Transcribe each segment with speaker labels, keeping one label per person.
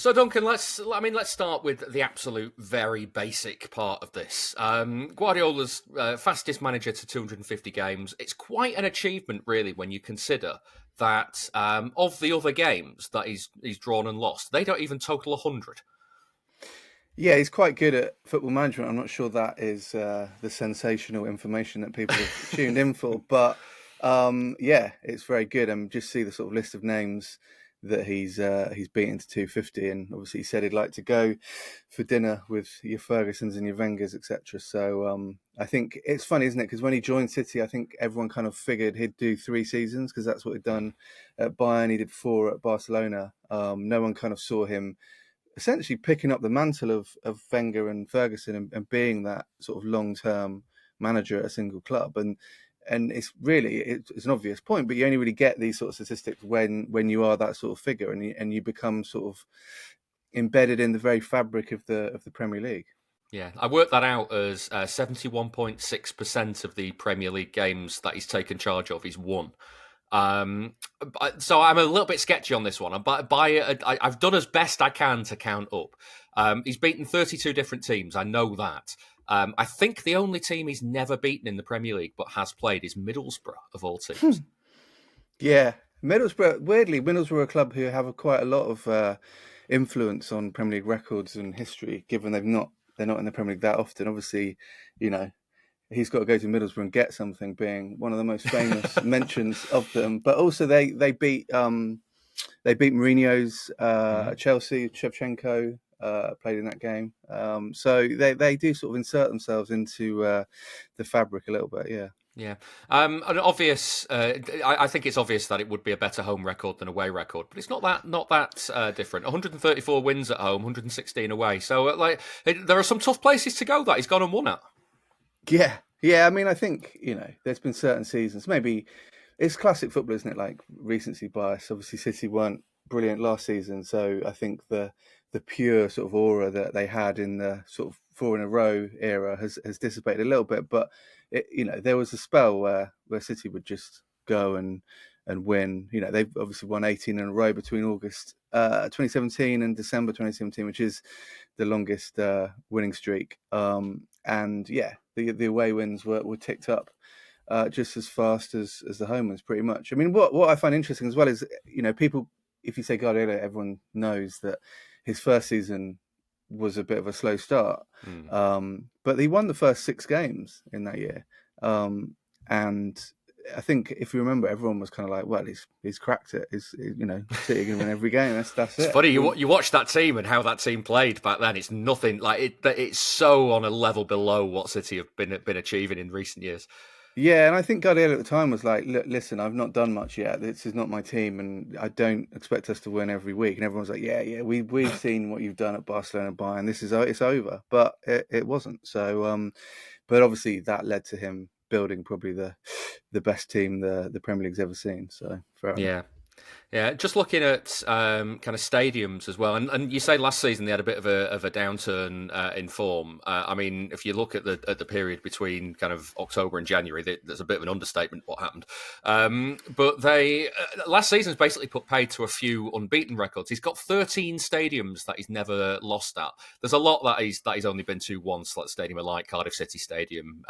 Speaker 1: So, Duncan, let's start with the absolute very basic part of this. Guardiola's fastest manager to 250 games. It's quite an achievement, really, when you consider that of the other games that he's drawn and lost, they don't even total 100.
Speaker 2: Yeah, he's quite good at football management. I'm not sure that is the sensational information that people have tuned in for, but yeah, it's very good. And just see the sort of list of names that he's beaten to 250, and obviously he said he'd like to go for dinner with your Fergusons and your Wengers, etc. So I think it's funny, isn't it? Because when he joined City, I think everyone kind of figured he'd do 3 seasons because that's what he'd done at Bayern. He did 4 at Barcelona. No one kind of saw him essentially picking up the mantle of Wenger and Ferguson and being that sort of long-term manager at a single club. And it's really, it's an obvious point, but you only really get these sort of statistics when you are that sort of figure and you become sort of embedded in the very fabric of the Premier League.
Speaker 1: Yeah, I worked that out as 71.6% of the Premier League games that he's taken charge of, he's won. So I'm a little bit sketchy on this one. I've done as best I can to count up. He's beaten 32 different teams. I know that. I think the only team he's never beaten in the Premier League but has played is Middlesbrough, of all teams.
Speaker 2: Yeah, Middlesbrough. Weirdly, Middlesbrough are a club who have quite a lot of influence on Premier League records and history, given they're not in the Premier League that often. Obviously, you know, he's got to go to Middlesbrough and get something, being one of the most famous mentions of them. But also they beat Mourinho's Chelsea. Shevchenko played in that game, so they do sort of insert themselves into the fabric a little bit. Yeah.
Speaker 1: Yeah, an obvious. I think it's obvious that it would be a better home record than away record, but it's not that different. 134 wins at home, 116 away. So there are some tough places to go that he's gone and won at.
Speaker 2: Yeah, yeah. I mean, I think there's been certain seasons. Maybe it's classic football, isn't it? Like recency bias. Obviously, City weren't brilliant last season, so I think the pure sort of aura that they had in the sort of 4 in a row era has dissipated a little bit. But there was a spell where City would just go and win. They've obviously won 18 in a row between August 2017 and December 2017, which is the longest winning streak. And yeah, the away wins were ticked up just as fast as the home wins, pretty much. I mean, what I find interesting as well is, people, if you say Guardiola, everyone knows that his first season was a bit of a slow start. But he won the first 6 games in that year. And I think if you remember, everyone was kind of like, well, he's cracked it. City going to win every game. That's
Speaker 1: It's
Speaker 2: it.
Speaker 1: funny, you watch that team and how that team played back then. It's nothing like it. It's so on a level below what City have been achieving in recent years.
Speaker 2: Yeah, and I think Guardiola at the time was like, look, listen, I've not done much yet. This is not my team, and I don't expect us to win every week. And everyone's like, yeah, we've seen what you've done at Barcelona and Bayern. It's over, but it wasn't. So, but obviously that led to him building probably the best team the Premier League's ever seen. So fair enough.
Speaker 1: Yeah. Yeah, just looking at kind of stadiums as well, and you say last season they had a bit of a downturn in form. I mean, if you look at the period between kind of October and January, there's a bit of an understatement what happened. But they last season's basically put paid to a few unbeaten records. He's got 13 stadiums that he's never lost at. There's a lot that he's only been to once, like Stadium of Light, Cardiff City Stadium,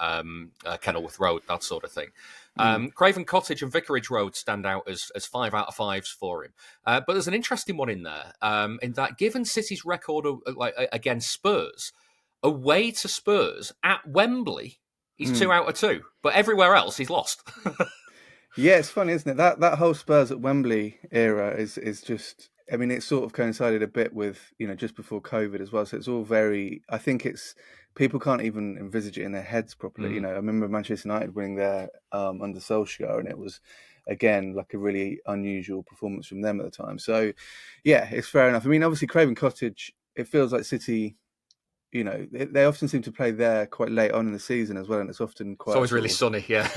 Speaker 1: Kenilworth Road, that sort of thing. Craven Cottage and Vicarage Road stand out as 5 out of 5s for him. But there's an interesting one in there, in that given City's record against Spurs, away to Spurs at Wembley, he's 2 out of 2. But everywhere else, he's lost.
Speaker 2: Yeah, it's funny, isn't it? That whole Spurs at Wembley era is just. I mean, it sort of coincided a bit with just before COVID as well. So it's all very. I think it's people can't even envisage it in their heads properly. I remember Manchester United winning there under Solskjaer, and it was again like a really unusual performance from them at the time. So yeah, it's fair enough. I mean, obviously Craven Cottage. It feels like City. They often seem to play there quite late on in the season as well, and it's often quite.
Speaker 1: It's always really sunny, yeah.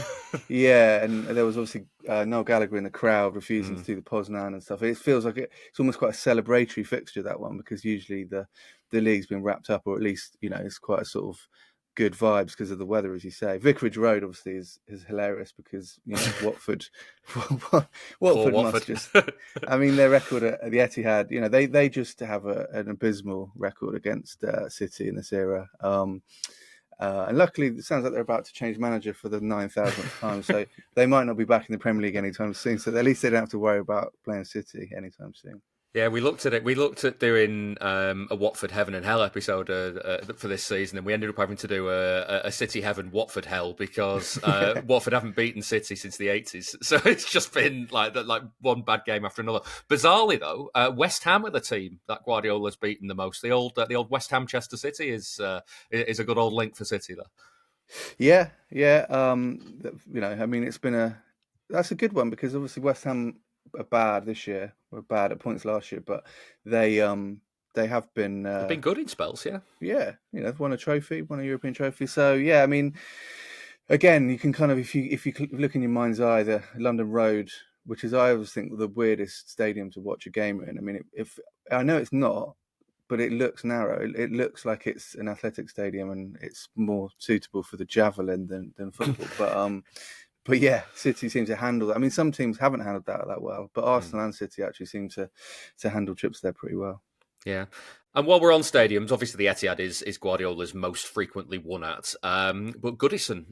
Speaker 2: Yeah, and there was obviously Noel Gallagher in the crowd refusing to do the Poznan and stuff. It feels like it's almost quite a celebratory fixture, that one, because usually the league's been wrapped up, or at least it's quite a sort of good vibes because of the weather, as you say. Vicarage Road obviously is hilarious because Watford,
Speaker 1: Poor
Speaker 2: Watford must
Speaker 1: Watford.
Speaker 2: just. I mean, their record at the Etihad, they just have an abysmal record against City in this era. And luckily, it sounds like they're about to change manager for the 9,000th time, so they might not be back in the Premier League anytime soon. So at least they don't have to worry about playing City anytime soon.
Speaker 1: Yeah, we looked at it. We looked at doing a Watford Heaven and Hell episode for this season, and we ended up having to do a City Heaven Watford Hell because Watford haven't beaten City since the 80s. So it's just been like one bad game after another. Bizarrely, though, West Ham are the team that Guardiola's beaten the most. The old West Ham Chester City is a good old link for City, though.
Speaker 2: Yeah. I mean, that's a good one because obviously West Ham are bad this year. Were bad at points last year, but they have been
Speaker 1: They've been good in spells, yeah.
Speaker 2: Yeah, they've won a European trophy. So yeah, I mean, again, you can kind of if you look in your mind's eye, the London Road, which is I always think the weirdest stadium to watch a game in. I mean, if I know it's not, but it looks narrow. It looks like it's an athletic stadium, and it's more suitable for the javelin than football. But yeah, City seem to handle that. I mean, some teams haven't handled that well, but Arsenal and City actually seem to handle trips there pretty well.
Speaker 1: Yeah. And while we're on stadiums, obviously the Etihad is Guardiola's most frequently won at. But Goodison,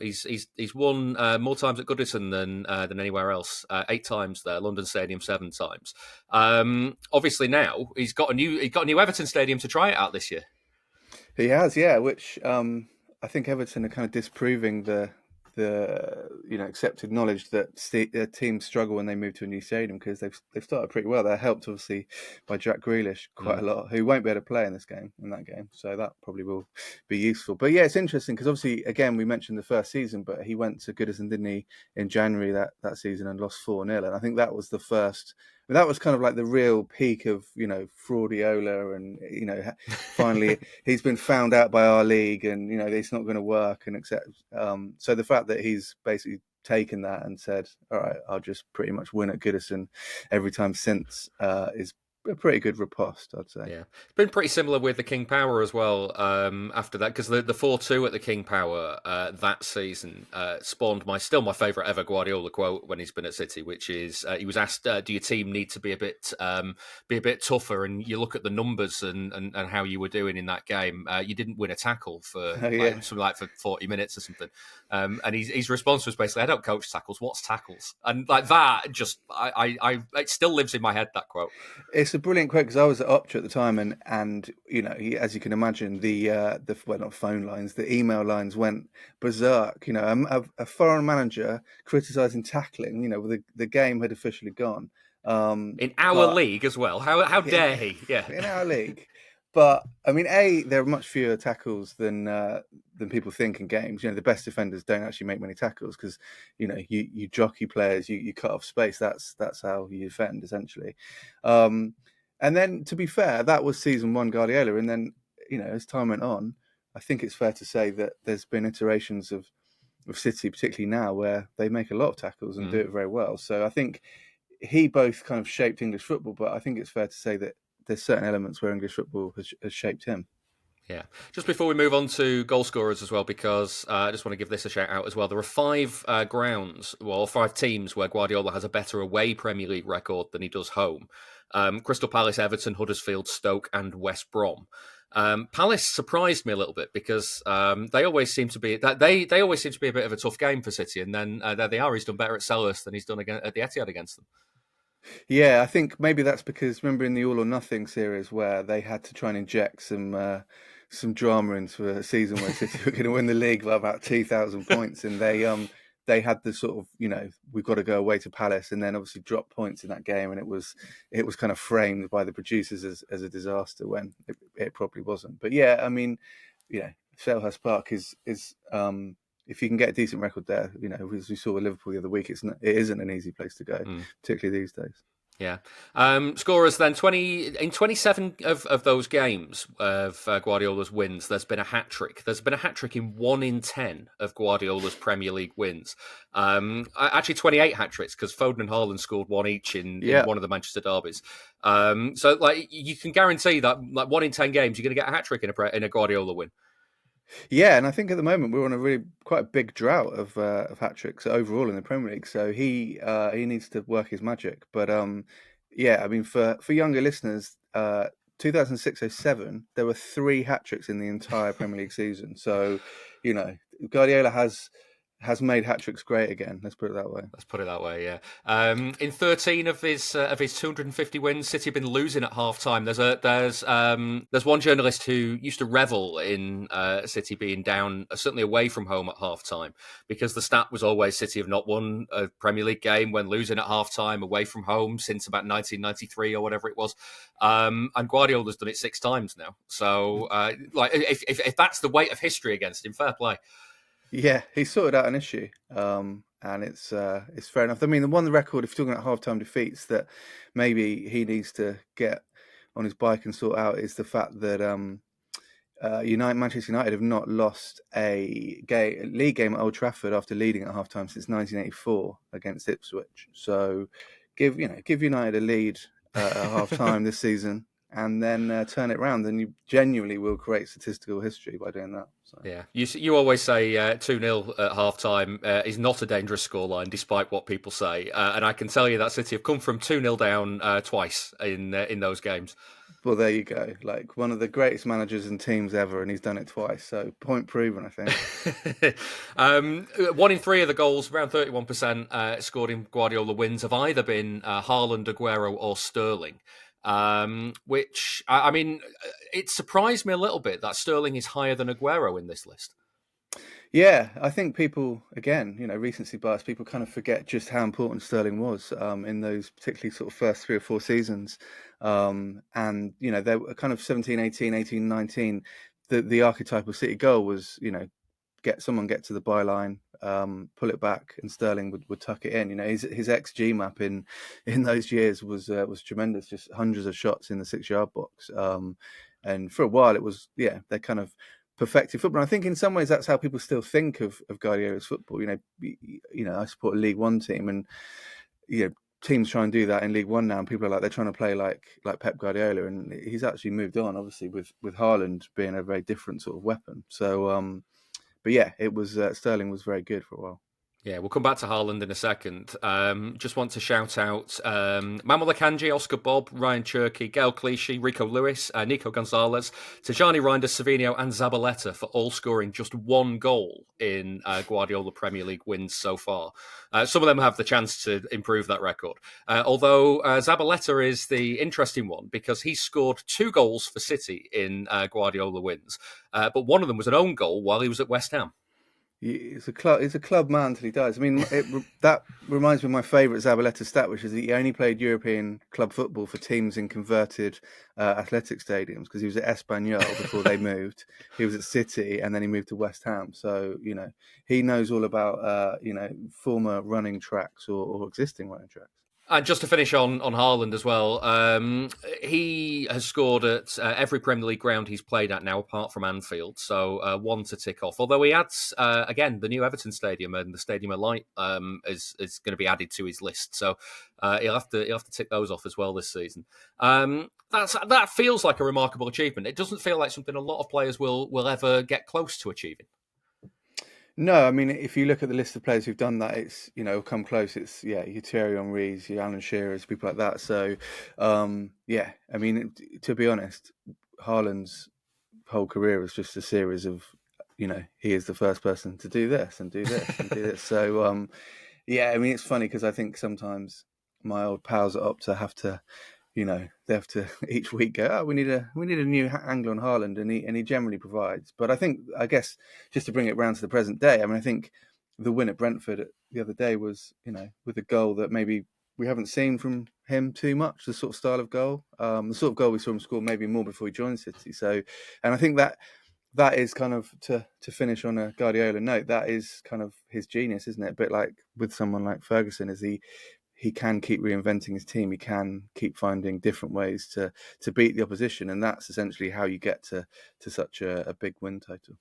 Speaker 1: he's won more times at Goodison than anywhere else. 8 times there, London Stadium 7 times. Obviously now he's got a new Everton Stadium to try it out this year.
Speaker 2: He has, yeah. Which I think Everton are kind of disproving the accepted knowledge that teams struggle when they move to a new stadium because they've started pretty well. They're helped obviously by Jack Grealish quite a lot, who won't be able to play in that game. So that probably will be useful. But yeah, it's interesting because obviously again we mentioned the first season, but he went to Goodison, didn't he, in January that season and lost 4-0. And I think that was the first. That was kind of like the real peak of, Fraudiola and, finally he's been found out by our league and, it's not going to work and accept. So the fact that he's basically taken that and said, all right, I'll just pretty much win at Goodison every time since is a pretty good riposte, I'd say.
Speaker 1: Yeah, it's been pretty similar with the King Power as well. After that, because the 4-2 at the King Power that season spawned my favourite ever Guardiola quote when he's been at City, which is he was asked, "Do your team need to be a bit tougher?" And you look at the numbers and how you were doing in that game. You didn't win a tackle for something like for 40 minutes or something. And his response was basically, "I don't coach tackles. What's tackles?" And like that, just it still lives in my head, that quote.
Speaker 2: It's a brilliant quote because I was at Opta at the time, and as you can imagine, the not phone lines, the email lines went berserk. A foreign manager criticising tackling. The game had officially gone.
Speaker 1: In our league as well. How dare he? Yeah,
Speaker 2: in our league. But I mean, there are much fewer tackles than people think in games. The best defenders don't actually make many tackles because you jockey players, you cut off space. That's how you defend essentially. And then, to be fair, that was season 1 Guardiola. And then, as time went on, I think it's fair to say that there's been iterations of City, particularly now, where they make a lot of tackles and do it very well. So I think he both kind of shaped English football, but I think it's fair to say that there's certain elements where English football has shaped him.
Speaker 1: Yeah. Just before we move on to goal scorers as well, because I just want to give this a shout out as well. There are 5 5 teams where Guardiola has a better away Premier League record than he does home. Crystal Palace, Everton, Huddersfield, Stoke and West Brom. Palace surprised me a little bit because they always seem to be a bit of a tough game for City, and then there they are. He's done better at Selhurst than he's done at the Etihad against them.
Speaker 2: Yeah, I think maybe that's because remember in the All or Nothing series where they had to try and inject some drama into a season where City were going to win the league by about 2,000 points, and they had the sort of we've got to go away to Palace, and then obviously drop points in that game, and it was kind of framed by the producers as a disaster when it probably wasn't. But yeah, I mean, Selhurst Park is if you can get a decent record there, as we saw with Liverpool the other week, it isn't an easy place to go, particularly these days.
Speaker 1: Yeah. Scorers then, in 27 of those games of Guardiola's wins, there's been a hat-trick. There's been a hat-trick in 1 in 10 of Guardiola's Premier League wins. Actually 28 hat-tricks because Foden and Haaland scored 1 each in one of the Manchester derbies. So you can guarantee that 1 in 10 games you're going to get a hat-trick in a Guardiola win.
Speaker 2: Yeah, and I think at the moment we're on a really quite a big drought of hat tricks overall in the Premier League. So he needs to work his magic. But yeah, I mean for younger listeners, 2006-07 there were 3 hat tricks in the entire Premier League season. So you know Guardiola has made hat tricks great again. Let's put it that way.
Speaker 1: Let's put it that way, yeah. In 13 of his 250 wins, City have been losing at half time. There's one journalist who used to revel in City being down, certainly away from home at half time, because the stat was always City have not won a Premier League game when losing at half time away from home since about 1993 or whatever it was. And Guardiola's done it 6 times now. So, like, if that's the weight of history against him, fair play.
Speaker 2: Yeah, he sorted out an issue, and it's fair enough. I mean, the one record, if you're talking about half-time defeats, that maybe he needs to get on his bike and sort out is the fact that Manchester United have not lost a league game at Old Trafford after leading at half-time since 1984 against Ipswich. So, give United a lead at half-time this season, and then turn it round, and you genuinely will create statistical history by doing that. So.
Speaker 1: Yeah, you always say 2-0 at half time is not a dangerous scoreline, despite what people say. And I can tell you that City have come from 2-0 down twice in those games.
Speaker 2: Well, there you go. Like one of the greatest managers and teams ever, and he's done it twice. So point proven, I think.
Speaker 1: 1 in 3 of the goals, around 31%, scored in Guardiola wins, have either been Haaland, Aguero, or Sterling. Which I mean, it surprised me a little bit that Sterling is higher than Aguero in this list.
Speaker 2: Yeah, I think people, again, recency bias, people kind of forget just how important Sterling was in those particularly sort of first 3 or 4 seasons. And, they were kind of 17, 18, 18, 19. The archetypal City goal was, get to the byline, pull it back, and Sterling would tuck it in. His XG map in those years was tremendous, just hundreds of shots in the 6-yard box. And for a while it was, they kind of perfected football. And I think in some ways that's how people still think of Guardiola's football. I support a League One team, and teams try and do that in League One now, and people are like they're trying to play like Pep Guardiola, and he's actually moved on, obviously, with Haaland being a very different sort of weapon. So, but yeah, it was Sterling was very good for a while.
Speaker 1: Yeah, we'll come back to Haaland in a second. Just want to shout out Manuel Akanji, Oscar Bob, Ryan Cherky, Gail Clichy, Rico Lewis, Nico Gonzalez, Tijani Reinders, Savino and Zabaleta for all scoring just 1 goal in Guardiola Premier League wins so far. Some of them have the chance to improve that record. Although Zabaleta is the interesting one because he scored 2 goals for City in Guardiola wins, but one of them was an own goal while he was at West Ham.
Speaker 2: He's a club man until he dies. I mean, that reminds me of my favourite Zabaleta stat, which is that he only played European club football for teams in converted athletic stadiums because he was at Espanyol before they moved. He was at City and then he moved to West Ham. So, he knows all about, former running tracks or existing running tracks.
Speaker 1: And just to finish on Haaland as well, he has scored at every Premier League ground he's played at now, apart from Anfield. So 1 to tick off. Although he adds again the new Everton Stadium and the Stadium of Light is going to be added to his list. So he'll have to tick those off as well this season. That feels like a remarkable achievement. It doesn't feel like something a lot of players will ever get close to achieving.
Speaker 2: No, I mean, if you look at the list of players who've done that, it's, come close. It's, your Thierry Henrys, your Alan Shearers, people like that. So, I mean, to be honest, Haaland's whole career was just a series of, he is the first person to do this and do this and do this. So, I mean, it's funny because I think sometimes my old pals at Opta have to, they have to each week go, oh, we need a new angle on Haaland, and he generally provides. But I guess just to bring it round to the present day, I mean, I think the win at Brentford the other day was, with a goal that maybe we haven't seen from him too much, the sort of style of goal, the sort of goal we saw him score maybe more before he joined City. So, and I think that is kind of to finish on a Guardiola note, that is kind of his genius, isn't it? A bit like with someone like Ferguson, is he can keep reinventing his team. He can keep finding different ways to beat the opposition. And that's essentially how you get to such a big win total.